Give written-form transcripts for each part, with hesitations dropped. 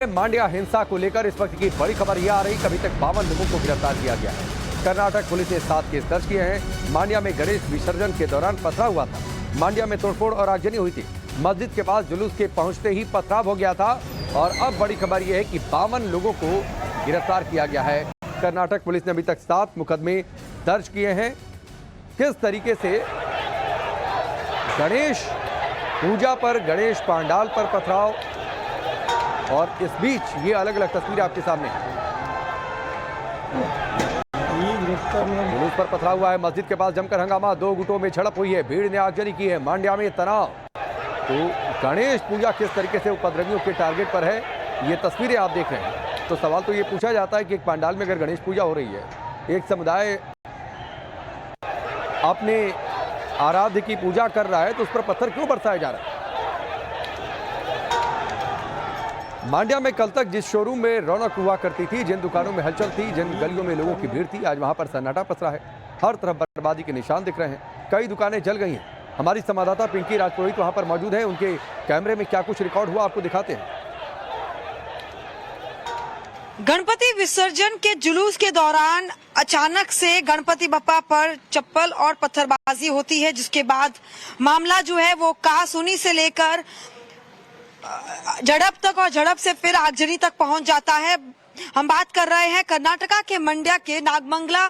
मांड्या हिंसा को लेकर इस वक्त की बड़ी खबर यह आ रही, अभी तक 52 लोगों को गिरफ्तार किया गया है। कर्नाटक पुलिस ने 7 केस दर्ज किए हैं। मांड्या में गणेश विसर्जन के दौरान पथराव हुआ था। मांड्या में तोड़फोड़ और आगजनी हुई थी। मस्जिद के पास जुलूस के पहुंचते ही पथराव हो गया था और अब बड़ी खबर यह है कि 52 लोगों को गिरफ्तार किया गया है। कर्नाटक पुलिस ने अभी तक 7 मुकदमे दर्ज किए हैं। किस तरीके से गणेश पूजा पर, गणेश पंडाल पर पथराव, और इस बीच ये अलग अलग तस्वीरें आपके सामने हैं। जुलूस पर पथराव हुआ है। मस्जिद के पास जमकर हंगामा, 2 गुटों में झड़प हुई है। भीड़ ने आगजनी की है। मांड्या में तनाव। तो गणेश पूजा किस तरीके से उपद्रवियों के टारगेट पर है, ये तस्वीरें आप देख रहे हैं। तो सवाल तो ये पूछा जाता है कि एक पंडाल में अगर गणेश पूजा हो रही है, एक समुदाय अपने आराध्य की पूजा कर रहा है, तो उस पर पत्थर क्यों बरसाया जा रहा है। मांड्या में कल तक जिस शोरूम में रौनक हुआ करती थी, जिन दुकानों में हलचल थी, जिन गलियों में लोगों की भीड़ थी, आज वहां पर सन्नाटा पसरा है। हर तरफ बर्बादी के निशान दिख रहे हैं। कई दुकानें जल गई हैं। हमारी संवाददाता पिंकी राजपुरोहित वहां पर मौजूद है। उनके कैमरे में क्या कुछ रिकॉर्ड हुआ, आपको दिखाते हैं। गणपति विसर्जन के जुलूस के दौरान अचानक से गणपति बप्पा पर चप्पल और पत्थरबाजी होती है, जिसके बाद मामला जो है वो कहासुनी से लेकर झड़प तक और झड़प से फिर आगजनी तक पहुंच जाता है। हम बात कर रहे हैं कर्नाटका के मंड्या के नागमंगला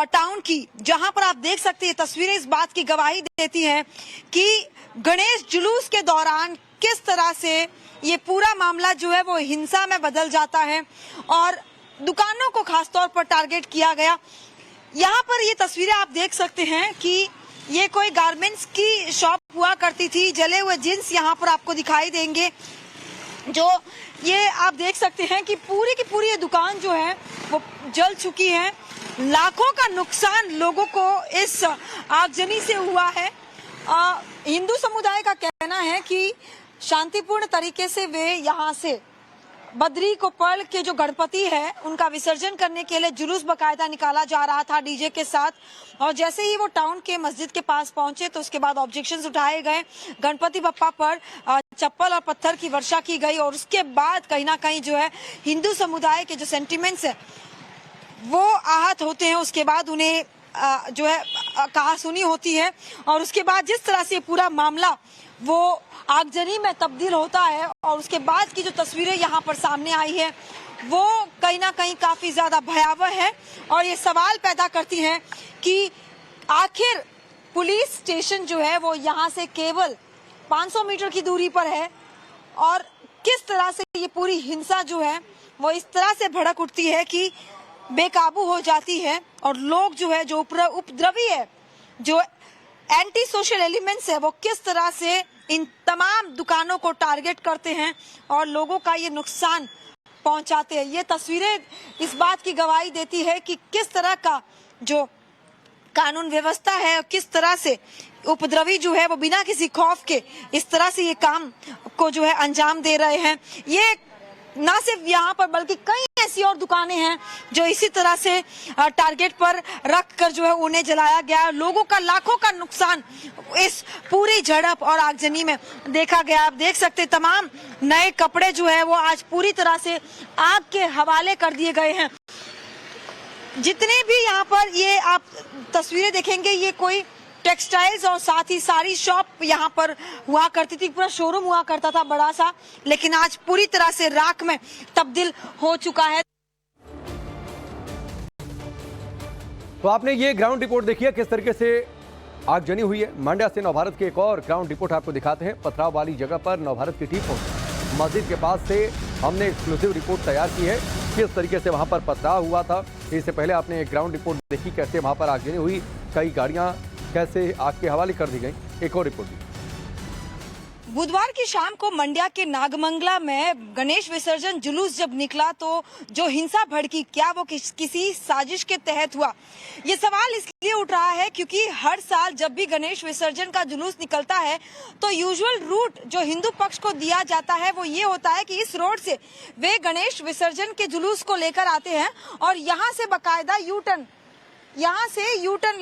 टाउन की, जहां पर आप देख सकते हैं तस्वीरें इस बात की गवाही देती हैं कि गणेश जुलूस के दौरान किस तरह से ये पूरा मामला जो है वो हिंसा में बदल जाता है और दुकानों को खासतौर पर टारगेट किया गया। यहाँ पर ये तस्वीरें आप देख सकते हैं कि ये कोई गारमेंट्स की शॉप हुआ करती थी। जले हुए जींस यहाँ पर आपको दिखाई देंगे। जो ये आप देख सकते हैं कि पूरी की पूरी ये दुकान जो है वो जल चुकी है। लाखों का नुकसान लोगों को इस आगजनी से हुआ है। हिंदू समुदाय का कहना है कि शांतिपूर्ण तरीके से वे यहाँ से बद्री कोप्पल के जो गणपति है उनका विसर्जन करने के लिए जुलूस बकायदा निकाला जा रहा था डीजे के साथ, और जैसे ही वो टाउन के मस्जिद के पास पहुंचे तो उसके बाद ऑब्जेक्शंस उठाए गए। गणपति बप्पा पर चप्पल और पत्थर की वर्षा की गई और उसके बाद कहीं ना कहीं जो है हिंदू समुदाय के जो सेंटिमेंट्स है वो आहत होते हैं। उसके बाद उन्हें जो है कहासुनी होती है और उसके बाद जिस तरह से पूरा मामला वो आगजनी में तब्दील होता है और उसके बाद की जो तस्वीरें यहाँ पर सामने आई है वो कहीं ना कहीं काफी ज्यादा भयावह है और ये सवाल पैदा करती हैं कि आखिर पुलिस स्टेशन जो है वो यहाँ से केवल 500 मीटर की दूरी पर है और किस तरह से ये पूरी हिंसा जो है वो इस तरह से भड़क उठती है कि बेकाबू हो जाती है और लोग जो है जो उपद्रवी है, जो एंटी सोशल एलिमेंट्स है, वो किस तरह से इन तमाम दुकानों को टारगेट करते हैं और लोगों का ये नुकसान पहुंचाते हैं। ये तस्वीरें इस बात की गवाही देती है कि किस तरह का जो कानून व्यवस्था है और किस तरह से उपद्रवी जो है वो बिना किसी खौफ के इस तरह से ये काम को जो है अंजाम दे रहे हैं। ये ना सिर्फ यहाँ पर बल्कि कई ऐसी और दुकानें हैं जो इसी तरह से टारगेट पर रख कर जो है उन्हें जलाया गया। लोगों का लाखों का नुकसान इस पूरी झड़प और आगजनी में देखा गया। आप देख सकते तमाम नए कपड़े जो है वो आज पूरी तरह से आग के हवाले कर दिए गए हैं। जितने भी यहाँ पर ये आप तस्वीरें देखेंगे ये कोई टेक्सटाइल्स और साथ ही सारी शॉप यहाँ पर हुआ करती थी, पूरा शोरूम हुआ करता था बड़ा सा, लेकिन आज पूरी तरह से राख में तब्दील हो चुका है। तो आपने ये ग्राउंड रिपोर्ट देखी है किस तरीके से आगजनी हुई है। मांड्या से नवभारत की एक और ग्राउंड रिपोर्ट आपको दिखाते हैं। पथराव वाली जगह पर नवभारत की टीम पहुंची। मस्जिद के पास से हमने एक्सक्लूसिव रिपोर्ट तैयार की है किस तरीके से वहां पर पथराव हुआ था। इससे पहले आपने एक ग्राउंड रिपोर्ट देखी कैसे वहां पर आगजनी हुई, कई गाड़ियां कैसे आग के हवाले कर दी गई। एक और रिपोर्ट दी। बुधवार की शाम को मंड्या के नागमंगला में गणेश विसर्जन जुलूस जब निकला तो जो हिंसा भड़की, क्या वो किसी साजिश के तहत हुआ? ये सवाल इसलिए उठ रहा है क्योंकि हर साल जब भी गणेश विसर्जन का जुलूस निकलता है तो यूजुअल रूट जो हिंदू पक्ष को दिया जाता है वो ये होता है कि इस रोड से वे गणेश विसर्जन के जुलूस को लेकर आते हैं और यहाँ से बाकायदा यू टर्न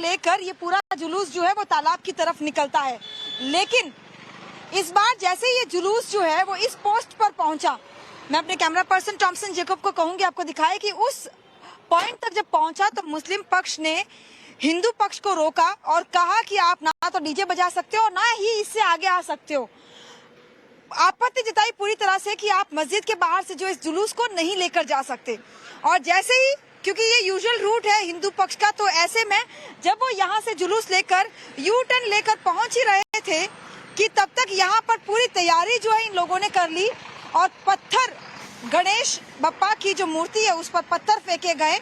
लेकर ये पूरा जुलूस जो है वो तालाब की तरफ निकलता है। लेकिन इस बार जैसे ये जुलूस जो है वो इस पोस्ट पर पहुंचा मैं अपने कैमरा पर्सन टॉमसन जेकब को कहूंगी आपको दिखाए कि उस पॉइंट तक जब पहुंचा तो मुस्लिम पक्ष ने हिंदू पक्ष को रोका और कहा कि आप ना तो डीजे बजा सकते हो ना ही इससे आगे आ सकते हो। आपत्ति जताई पूरी तरह से कि आप मस्जिद के बाहर से जो इस जुलूस को नहीं लेकर जा सकते। और जैसे ही, क्योंकि ये यूजुअल रूट है हिंदू पक्ष का, तो ऐसे में जब वो यहाँ से जुलूस लेकर यू टर्न लेकर पहुंच ही रहे थे कि तब तक यहाँ पर पूरी तैयारी जो है इन लोगों ने कर ली और पत्थर, गणेश बप्पा की जो मूर्ति है उस पर पत्थर फेंके गए,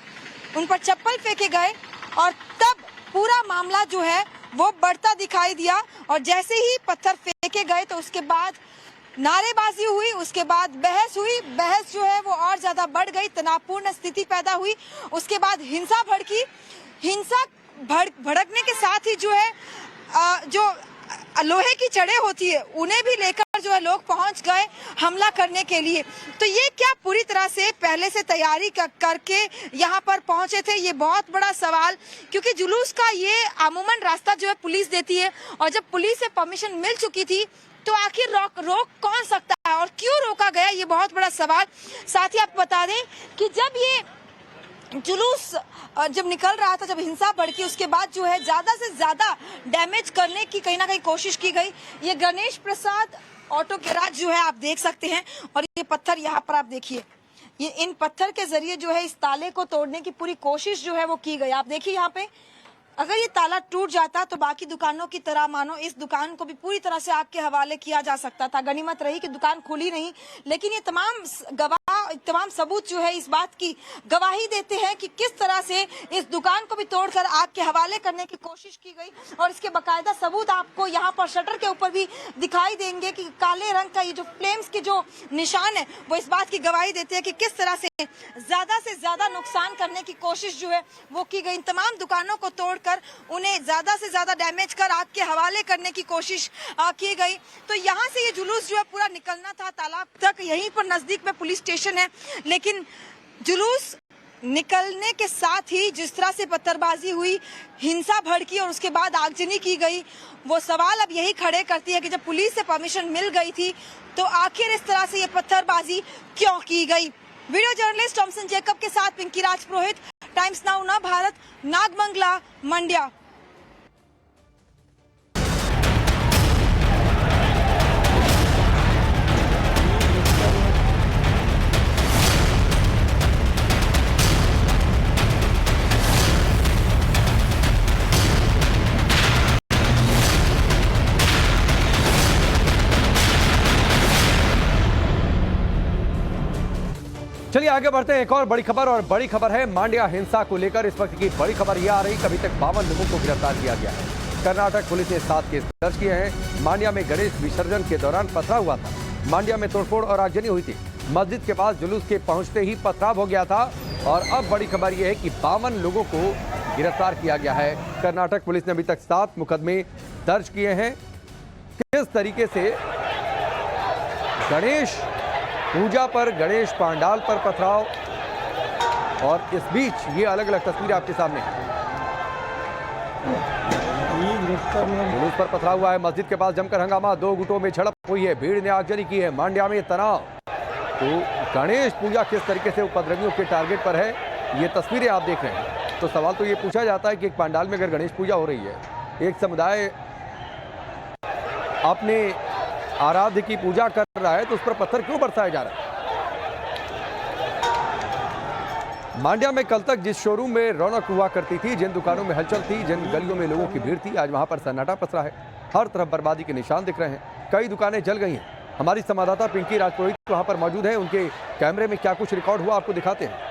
उन पर चप्पल फेंके गए और तब पूरा मामला जो है वो बढ़ता दिखाई दिया। और जैसे ही पत्थर फेंके गए तो उसके बाद नारेबाजी हुई, उसके बाद बहस हुई। बहस जो है वो और ज्यादा बढ़ गई, तनावपूर्ण स्थिति पैदा हुई। उसके बाद हिंसा भड़की। हिंसा भड़कने के साथ ही जो है जो लोहे की छड़ें होती है उन्हें भी लेकर जो है लोग पहुंच गए हमला करने के लिए। तो ये क्या पूरी तरह से पहले से तैयारी करके यहाँ पर पहुंचे थे, ये बहुत बड़ा सवाल। क्योंकि जुलूस का ये अमूमन रास्ता जो है पुलिस देती है और जब पुलिस से परमिशन मिल चुकी थी तो आखिर रोक कौन सकता है और क्यों रोका गया, ये बहुत बड़ा सवाल। साथ ही आपको बता दें कि जब ये जुलूस जब निकल रहा था, जब हिंसा भड़की, उसके बाद जो है ज्यादा से ज्यादा डैमेज करने की कहीं ना कहीं कोशिश की गई। ये गणेश प्रसाद ऑटो गैराज जो है आप देख सकते हैं और ये पत्थर यहाँ पर आप देखिए, ये इन पत्थर के जरिए जो है इस ताले को तोड़ने की पूरी कोशिश जो है वो की गई। आप देखिए यहाँ पे, अगर ये ताला टूट जाता तो बाकी दुकानों की तरह मानो इस दुकान को भी पूरी तरह से आग के हवाले किया जा सकता था। गनीमत रही कि दुकान खुली नहीं, लेकिन ये तमाम सबूत जो है इस बात की गवाही देते हैं कि किस तरह से इस दुकान को भी तोड़कर आग के हवाले करने की कोशिश की गई। और इसके बाकायदा सबूत आपको यहाँ पर शटर के ऊपर भी दिखाई देंगे कि काले रंग का ये जो फ्लेम्स की जो निशान है वो इस बात की गवाही देते हैं कि किस तरह से ज्यादा नुकसान करने की कोशिश जो है वो की गई। इन तमाम दुकानों को तोड़ उन्हें ज्यादा से ज्यादा डैमेज कर आग के हवाले करने की कोशिश की गई। तो यहाँ से ये जुलूस जो है पूरा निकलना था तालाब तक, यहीं पर नजदीक में पुलिस स्टेशन है। लेकिन जुलूस निकलने के साथ ही जिस तरह से पत्थरबाजी हुई, हिंसा भड़की और उसके बाद आगजनी की गई, वो सवाल अब यही खड़े करती है कि जब पुलिस से परमिशन मिल गई थी तो आखिर इस तरह से ये पत्थरबाजी क्यों की गई। वीडियो जर्नलिस्ट टॉमसन जेकब के साथ पिंकी राज पुरोहित, टाइम्स नाउ नव भारत, नागमंगला, मंड्या। चलिए आगे बढ़ते हैं। एक और बड़ी खबर, और बड़ी खबर है मांड्या हिंसा को लेकर। इस वक्त की बड़ी खबर यह आ रही, अभी तक 52 लोगों को गिरफ्तार किया गया है। कर्नाटक पुलिस ने 7 केस दर्ज किए हैं। मांड्या में गणेश विसर्जन के दौरान पथराव हुआ था। मांड्या में तोड़फोड़ और आगजनी हुई थी। मस्जिद के पास जुलूस के पहुंचते ही पथराव हो गया था। और अब बड़ी खबर यह है कि 52 लोगों को गिरफ्तार किया गया है। कर्नाटक पुलिस ने अभी तक 7 मुकदमे दर्ज किए हैं। किस तरीके से गणेश पूजा पर, गणेश पांडाल पर पथराव, और इस बीच ये अलग अलग तस्वीरें आपके सामने हैं। जुलूस पर पथराव हुआ है। मस्जिद के पास जमकर हंगामा, 2 गुटों में झड़प हुई है। भीड़ ने आगजनी की है। मांड्या में तनाव। तो गणेश पूजा किस तरीके से उपद्रवियों के टारगेट पर है, ये तस्वीरें आप देख रहे हैं। तो सवाल तो ये पूछा जाता है कि एक पंडाल में अगर गणेश पूजा हो रही है, एक समुदाय अपने आराध्य की पूजा कर रहा है, तो उस पर पत्थर क्यों बरसाया जा रहा है। मांड्या में कल तक जिस शोरूम में रौनक हुआ करती थी, जिन दुकानों में हलचल थी, जिन गलियों में लोगों की भीड़ थी, आज वहां पर सन्नाटा पसरा है। हर तरफ बर्बादी के निशान दिख रहे हैं। कई दुकानें जल गई हैं। हमारी संवाददाता पिंकी राजपुरोहित वहां पर मौजूद है। उनके कैमरे में क्या कुछ रिकॉर्ड हुआ आपको दिखाते हैं।